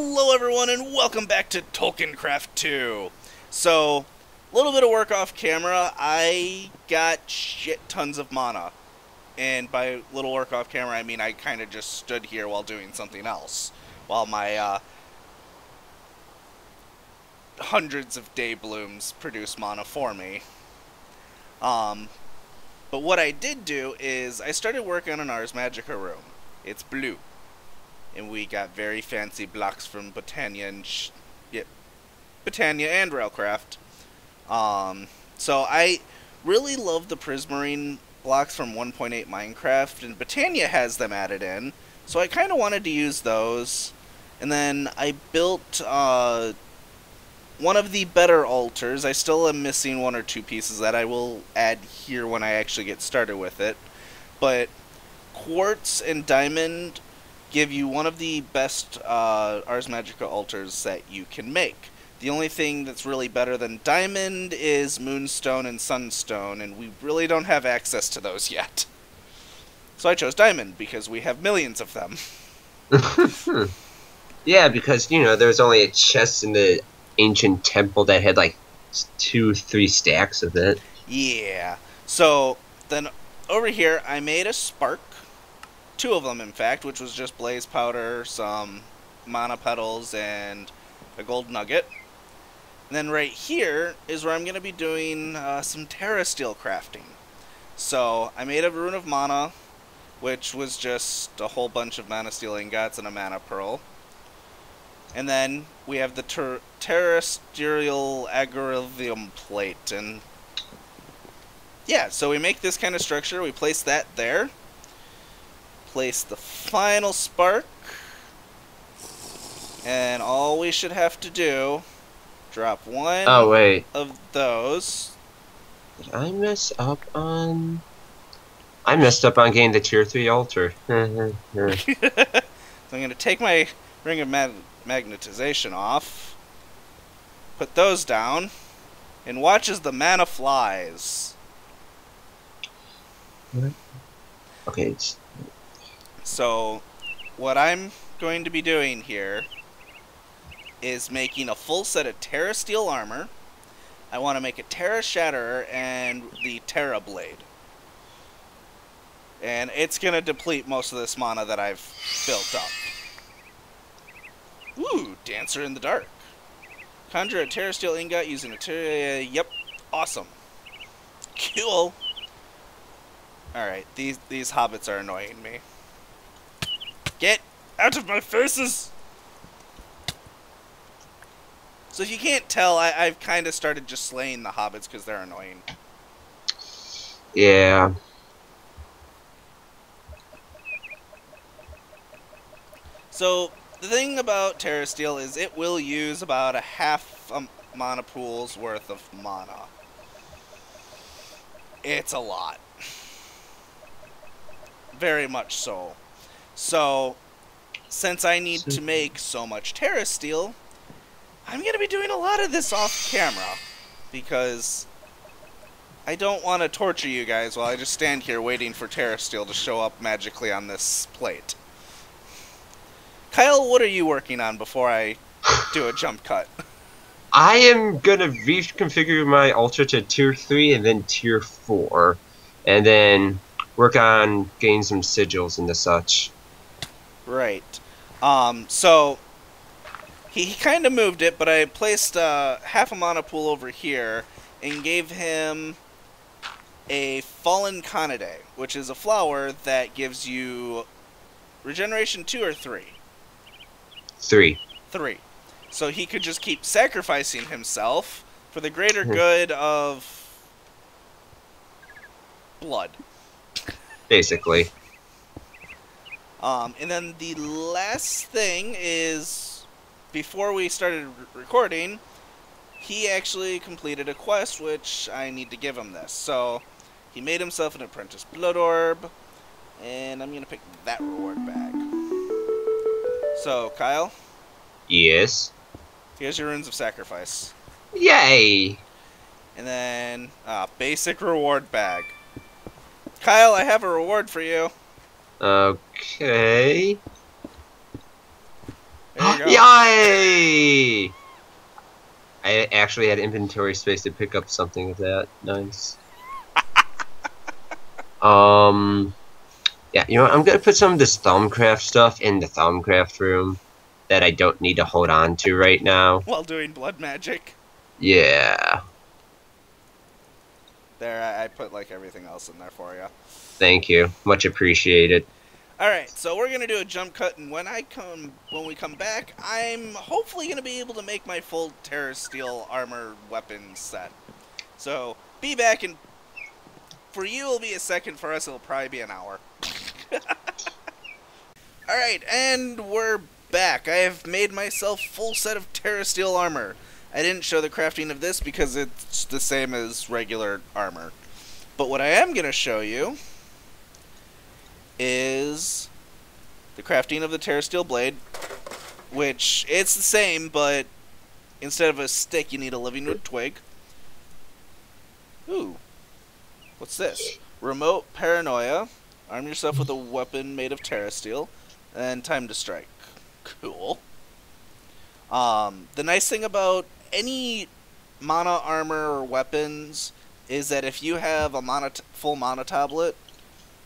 Hello everyone and welcome back to Tolkien Craft 2. So, a little bit of work off camera. I got shit tons of mana. And by little work off camera, I mean I kind of just stood here while doing something else. While my hundreds of day blooms produce mana for me. But what I did do is I started working on an Ars Magica room. It's blue. And we got very fancy blocks from Botania and Botania and Railcraft. So I really love the Prismarine blocks from 1.8 Minecraft, and Botania has them added in. So I kind of wanted to use those. And then I built one of the better altars. I still am missing one or two pieces that I will add here when I actually get started with it. But quartz and diamond give you one of the best Ars Magica altars that you can make. The only thing that's really better than diamond is moonstone and sunstone, and we really don't have access to those yet. So I chose diamond because we have millions of them. Yeah, because, you know, there was only a chest in the ancient temple that had like 2-3 stacks of it. Yeah. So then over here I made a spark. 2 of them, in fact, which was just blaze powder, some mana petals, and a gold nugget. And then right here is where I'm going to be doing some Terrasteel crafting. So I made a Rune of Mana, which was just a whole bunch of mana steel ingots and a mana pearl. And then we have the Terrasteel Agrarium plate. And yeah, so we make this kind of structure. We place that there. Place the final spark, and all we should have to do, drop one of those. Did I mess up on... I messed up on getting the tier 3 altar. So I'm going to take my ring of magnetization off, put those down, and watch as the mana flies. Okay, So, what I'm going to be doing here is making a full set of Terrasteel armor. I want to make a Terra Shatterer and the Terra Blade. And it's going to deplete most of this mana that I've built up. Ooh, Dancer in the Dark. Conjure a Terrasteel ingot using a Terra... Yep, awesome. Cool. Alright, these hobbits are annoying me. Get out of my faces! So if you can't tell, I've kind of started just slaying the hobbits because they're annoying. Yeah. So the thing about Terrasteel is it will use about a half a mana pool's worth of mana. It's a lot. Very much so. So, since I need to make so much Terrasteel, I'm going to be doing a lot of this off camera. Because I don't want to torture you guys while I just stand here waiting for Terrasteel to show up magically on this plate. Kyle, what are you working on before I do a jump cut? I am going to reconfigure my altar to tier 3 and then tier 4. And then work on getting some sigils and the such. Right. So he kind of moved it, but I placed half a mana pool over here and gave him a Fallen Conidae, which is a flower that gives you regeneration 2 or 3? 3. 3. So he could just keep sacrificing himself for the greater good of blood. Basically. And then the last thing is, before we started recording, he actually completed a quest, which I need to give him this. So, he made himself an Apprentice Blood Orb, and I'm going to pick that reward bag. So, Kyle? Yes? Here's your Runes of Sacrifice. Yay! And then, basic reward bag. Kyle, I have a reward for you. Okay. There you go. Yay! I actually had inventory space to pick up something of that. Nice. Yeah, you know what? I'm gonna put some of this Thumbcraft stuff in the Thumbcraft room that I don't need to hold on to right now. While doing blood magic. Yeah. There, I put like everything else in there for you. Thank you. Much appreciated. Alright, so we're gonna do a jump cut, and when we come back, I'm hopefully gonna be able to make my full Terrasteel armor weapon set. So, be back, and for you it'll be a second, for us it'll probably be an hour. Alright, and we're back. I have made myself full set of Terrasteel armor. I didn't show the crafting of this because it's the same as regular armor. But what I am gonna show you is the crafting of the Terrasteel blade, which it's the same, but instead of a stick, you need a living wood twig. Ooh, what's this? Remote paranoia. Arm yourself with a weapon made of Terrasteel, and time to strike. Cool. The nice thing about any mana armor or weapons is that if you have a full mana tablet,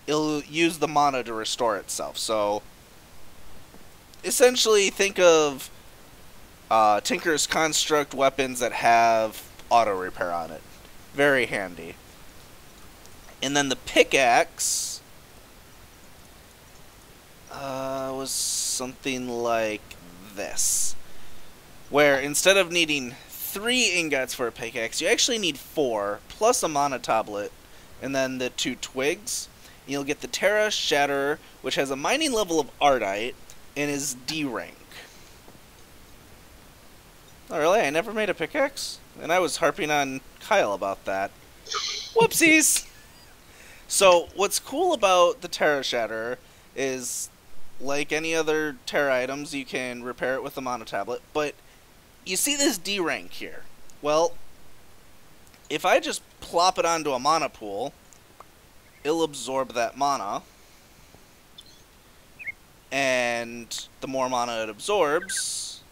it'll use the mana to restore itself. So, essentially, think of Tinker's Construct weapons that have auto repair on it. Very handy. And then the pickaxe was something like this, where instead of needing 3 ingots for a pickaxe, you actually need 4, plus a mana tablet, and then the 2 twigs. You'll get the Terra Shatterer, which has a mining level of Ardite, and is D rank. Oh really? I never made a pickaxe? And I was harping on Kyle about that. Whoopsies! So, what's cool about the Terra Shatterer is, like any other Terra items, you can repair it with a mana tablet, but you see this D rank here. Well, if I just plop it onto a mana pool, it'll absorb that mana, and the more mana it absorbs,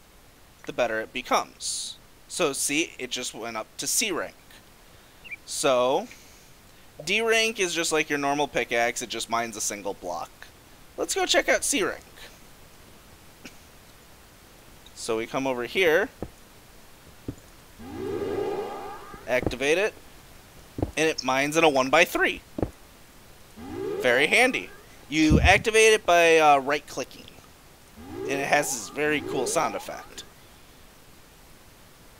the better it becomes. So see, it just went up to C rank. So, D rank is just like your normal pickaxe, it just mines a single block. Let's go check out C rank. So we come over here, activate it, and it mines in a 1x3. Very handy. You activate it by right-clicking, and it has this very cool sound effect.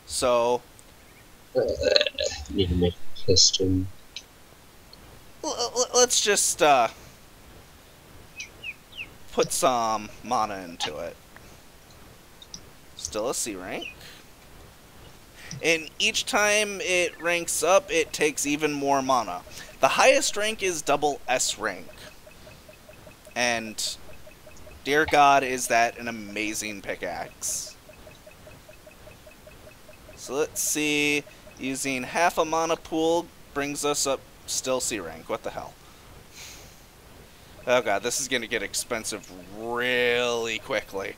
So, Need to make a piston. let's just put some mana into it. Still a C rank. And each time it ranks up, it takes even more mana. The highest rank is double S rank. And, dear God, is that an amazing pickaxe. So let's see, using half a mana pool brings us up still C rank. What the hell? Oh god, this is going to get expensive really quickly.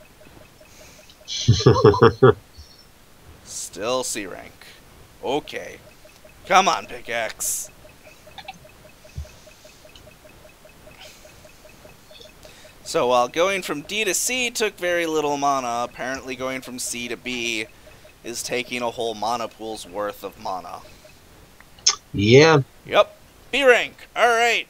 Still C rank. Okay. Come on, pickaxe. So while going from D to C took very little mana, apparently going from C to B is taking a whole mana pool's worth of mana. Yeah. Yep. B rank. Alright.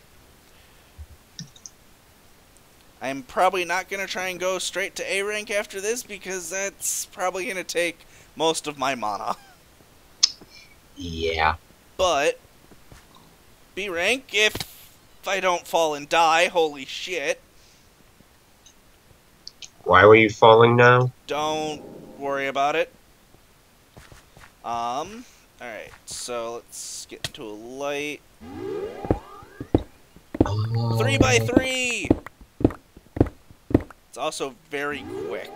I'm probably not going to try and go straight to A rank after this because that's probably going to take most of my mana. Yeah. But B rank, if I don't fall and die, holy shit. Why were you falling now? Don't worry about it. Alright, so let's get into a light. 3x3! It's also very quick.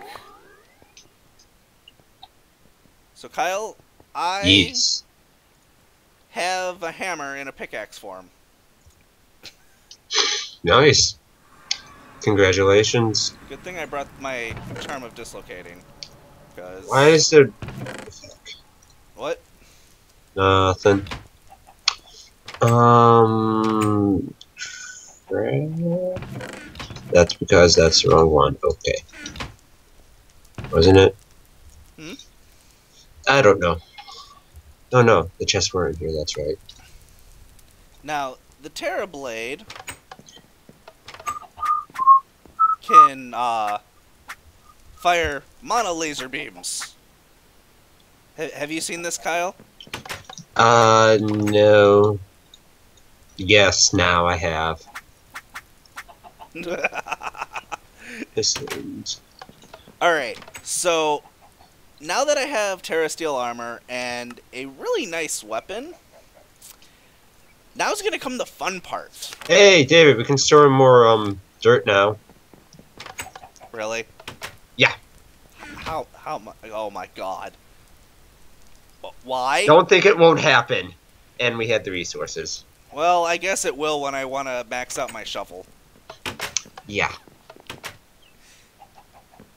So Kyle, I have a hammer in a pickaxe form. Nice. Congratulations. Good thing I brought my Charm of Dislocating. Why is there... What? Nothing. That's because that's the wrong one. Okay. Wasn't it? Hmm? I don't know. Oh no, the chests were in here, that's right. Now, the Terrablade can, fire mana laser beams. Have you seen this, Kyle? No. Yes, now I have. Pistons. Alright, so now that I have Terrasteel armor and a really nice weapon, now's gonna come the fun part. Hey, David, we can store more, dirt now. Really? Yeah. Oh my god. Why? Don't think it won't happen. And we had the resources. Well, I guess it will when I want to max out my shovel. Yeah.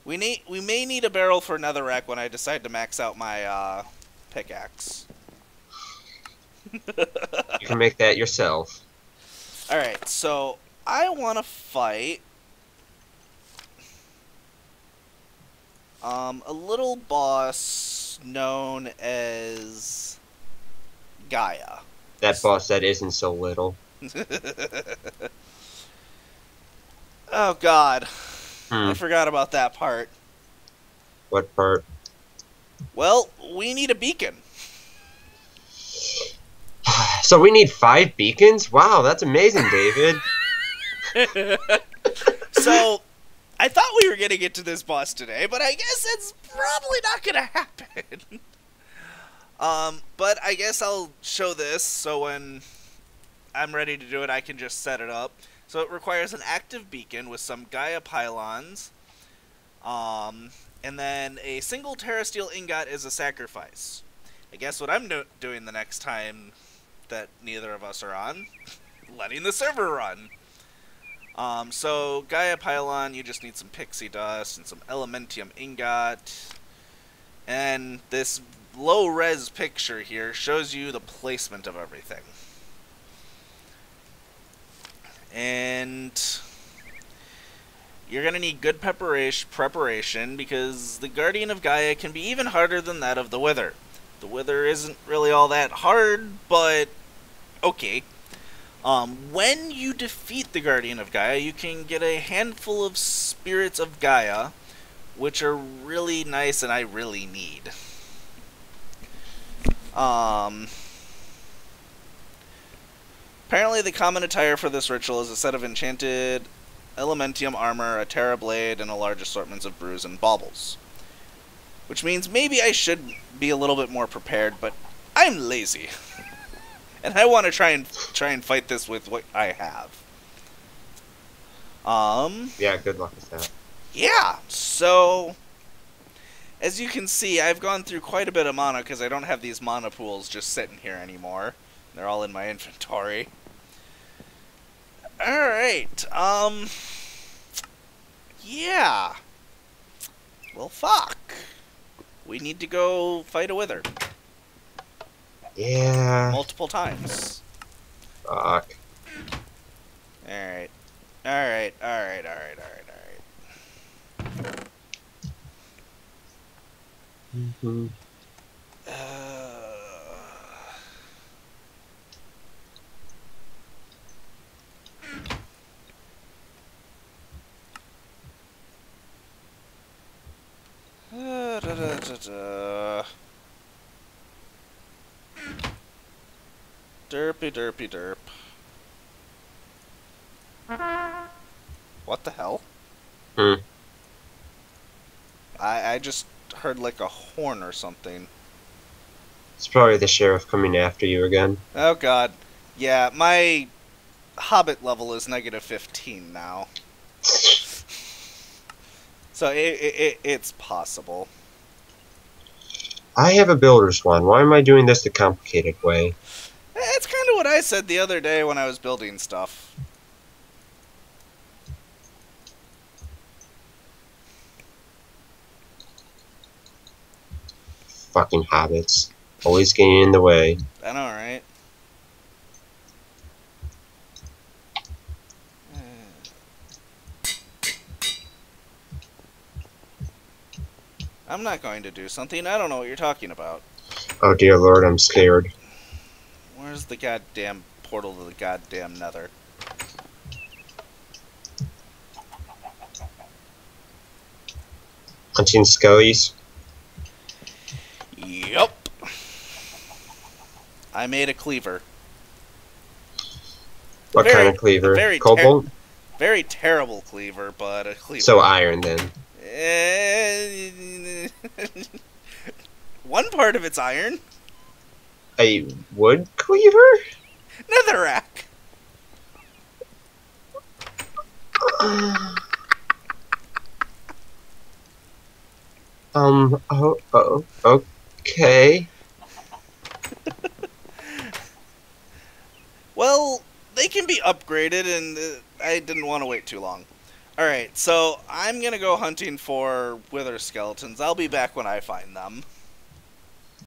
We may need a barrel for netherrack when I decide to max out my pickaxe. You can make that yourself. Alright, so I want to fight a little boss known as Gaya. That boss that isn't so little. Oh god. I Hmm. forgot about that part. What part? Well, we need a beacon. So we need 5 beacons? Wow, that's amazing, David. So, I thought we were going to get to this boss today, but I guess it's probably not going to happen. But I guess I'll show this, so when I'm ready to do it, I can just set it up. So it requires an active beacon with some Gaya Pylons, and then a single Terrasteel ingot is a sacrifice. I guess what I'm doing the next time that neither of us are on, letting the server run. So Gaya Pylon, you just need some pixie dust and some elementium ingot, and this low-res picture here shows you the placement of everything. And you're going to need good preparation because the Guardian of Gaya can be even harder than that of the Wither. The Wither isn't really all that hard, but okay. When you defeat the Guardian of Gaya, you can get a handful of Spirits of Gaya, which are really nice and I really need. Apparently the common attire for this ritual is a set of enchanted elementium armor, a Terrablade, and a large assortment of brews and baubles. Which means maybe I should be a little bit more prepared, but I'm lazy. And I want to try and fight this with what I have. Yeah, good luck with that. Yeah, so as you can see, I've gone through quite a bit of mana because I don't have these mana pools just sitting here anymore. They're all in my inventory. Alright, yeah. Well, fuck. We need to go fight a Wither. Yeah. Multiple times. Fuck. Alright. Alright. Mm-hmm. Derpy derp. What the hell? I just heard like a horn or something. It's probably the sheriff coming after you again. Oh god. Yeah, my Hobbit level is -15 now. So it's possible. I have a builder's one. Why am I doing this the complicated way? It's kind of what I said the other day when I was building stuff. Fucking hobbits. Always getting in the way. I know, right? I'm not going to do something. I don't know what you're talking about. Oh dear lord, I'm scared. Where's the goddamn portal to the goddamn nether? Hunting skellies. Yup. I made a cleaver. What kind of cleaver? Cobalt? Very terrible cleaver, but a cleaver. So iron then. One part of it's iron. A wood cleaver? Netherrack. Okay. Well, they can be upgraded, and I didn't want to wait too long. Alright, so I'm gonna go hunting for wither skeletons. I'll be back when I find them.